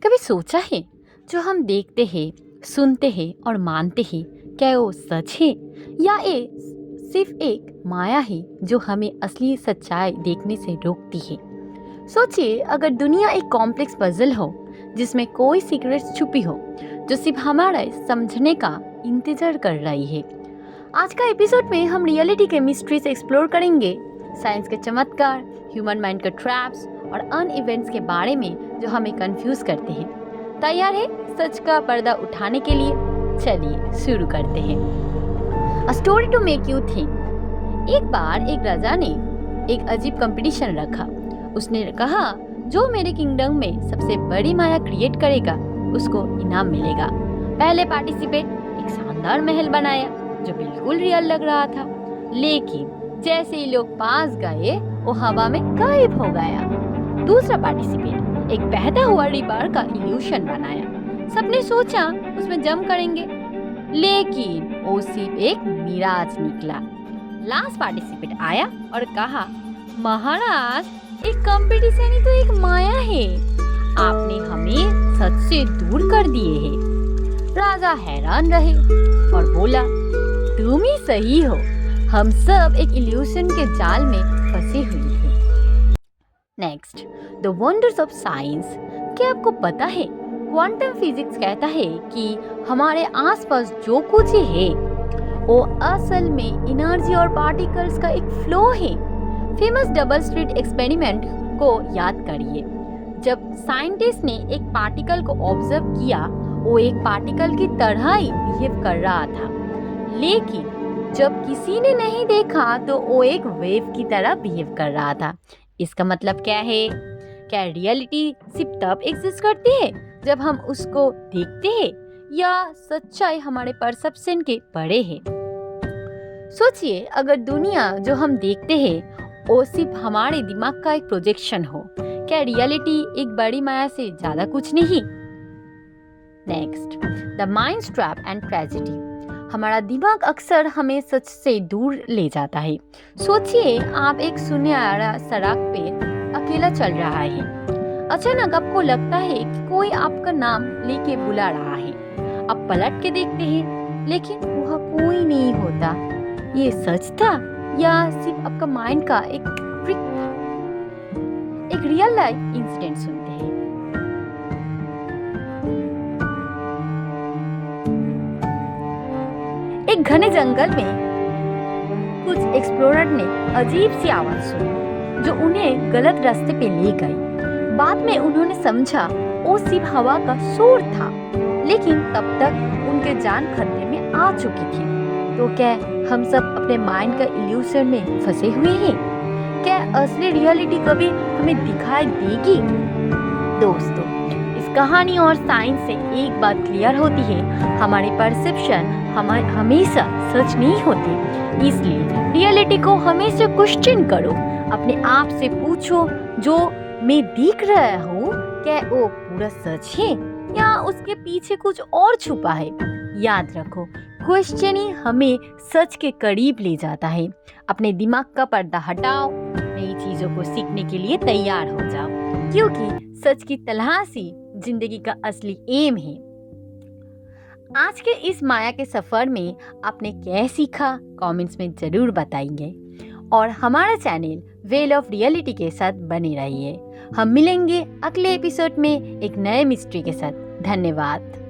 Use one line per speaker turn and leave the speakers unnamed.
कभी सोचा है जो हम देखते हैं, सुनते हैं और मानते हैं, क्या वो सच है या ये सिर्फ एक माया है जो हमें असली सच्चाई देखने से रोकती है। सोचिए, अगर दुनिया एक कॉम्प्लेक्स पजल हो जिसमें कोई सीक्रेट्स छुपी हो जो सिर्फ हमारे समझने का इंतजार कर रही है। आज का एपिसोड में हम रियलिटी के मिस्ट्रीज एक्सप्लोर करेंगे, साइंस के चमत्कार, ह्यूमन माइंड के ट्रैप्स और अन इवेंट्स के बारे में जो हमें कंफ्यूज करते हैं। तैयार है सच का पर्दा उठाने के लिए? चलिए शुरू करते हैं। A story to make you think. एक बार एक राजा ने एक अजीब कंपटीशन रखा। उसने कहा, जो मेरे किंगडम में सबसे बड़ी माया क्रिएट करेगा उसको इनाम मिलेगा। पहले पार्टिसिपेट एक शानदार महल बनाया जो बिल्कुल रियल लग रहा था, लेकिन जैसे ही लोग पास गए वो हवा में गायब हो गया। दूसरा पार्टिसिपेट एक बहता हुआ रिवर का इल्यूशन बनाया। सबने सोचा उसमें जम करेंगे, लेकिन वो सिर्फ एक मिराज निकला। लास्ट पार्टिसिपेट आया और कहा, महाराज, एक कंपटीशन ही तो एक माया है, आपने हमें सच से दूर कर दिए हैं। राजा हैरान रहे और बोला, तुम ही सही हो, हम सब एक इल्यूशन के जाल में फंसे हुए हैं। Next, the wonders of science. क्या आपको पता है, क्वांटम फिजिक्स कहता है कि हमारे आसपास जो कुछ है वो असल में एनर्जी और पार्टिकल्स का एक फ्लो है। फेमस डबल स्लिट एक्सपेरिमेंट को याद करिए। जब साइंटिस्ट ने एक पार्टिकल को ऑब्जर्व किया, वो एक पार्टिकल की तरह ही बिहेव कर रहा था, लेकिन जब किसी ने नहीं देखा तो वो एक वेव की तरह बिहेव कर रहा था। इसका मतलब क्या है? क्या रियलिटी सिर्फ तब एग्जिस्ट करती है जब हम उसको देखते हैं, या सच्चाई हमारे परसेप्शन के परे है? सोचिए, अगर दुनिया जो हम देखते हैं वो सिर्फ हमारे दिमाग का एक प्रोजेक्शन हो, क्या रियलिटी एक बड़ी माया से ज्यादा कुछ नहीं? Next, the mind trap and tragedy. हमारा दिमाग अक्सर हमें सच से दूर ले जाता है। सोचिए, आप एक सुनहरा सड़क पे अकेला चल रहा है। अचानक आपको लगता है कि कोई आपका नाम लेके बुला रहा है। आप पलट के देखते हैं, लेकिन वहाँ कोई नहीं होता। ये सच था या सिर्फ आपका माइंड का एक ट्रिक था? एक रियल लाइफ इंसिडेंट सुनते हैं। एक घने जंगल में कुछ एक्सप्लोरर ने अजीब सी आवाज सुनी जो उन्हें गलत रास्ते पे ले गई। बाद में उन्होंने समझा वो सिर्फ हवा का शोर था, लेकिन तब तक उनके जान खतरे में आ चुकी थी। तो क्या हम सब अपने माइंड का इल्यूशन में फंसे हुए हैं? क्या असली रियलिटी कभी हमें दिखाई देगी? दोस्तों, इस कहानी और साइंस से एक बात क्लियर होती है, हमारी परसेप्शन हमेशा सच नहीं होती। इसलिए रियलिटी को हमेशा क्वेश्चन करो। अपने आप से पूछो, जो मैं दिख रहा हूँ क्या वो पूरा सच है या उसके पीछे कुछ और छुपा है? याद रखो, क्वेश्चनिंग हमें सच के करीब ले जाता है। अपने दिमाग का पर्दा हटाओ, नई चीजों को सीखने के लिए तैयार हो जाओ, क्योंकि सच की तलाशी जिंदगी का असली एम है। आज के इस माया के सफर में आपने क्या सीखा? कमेंट्स में जरूर बताएंगे और हमारा चैनल वेल ऑफ रियलिटी के साथ बने रहिए। हम मिलेंगे अगले एपिसोड में एक नए मिस्ट्री के साथ। धन्यवाद।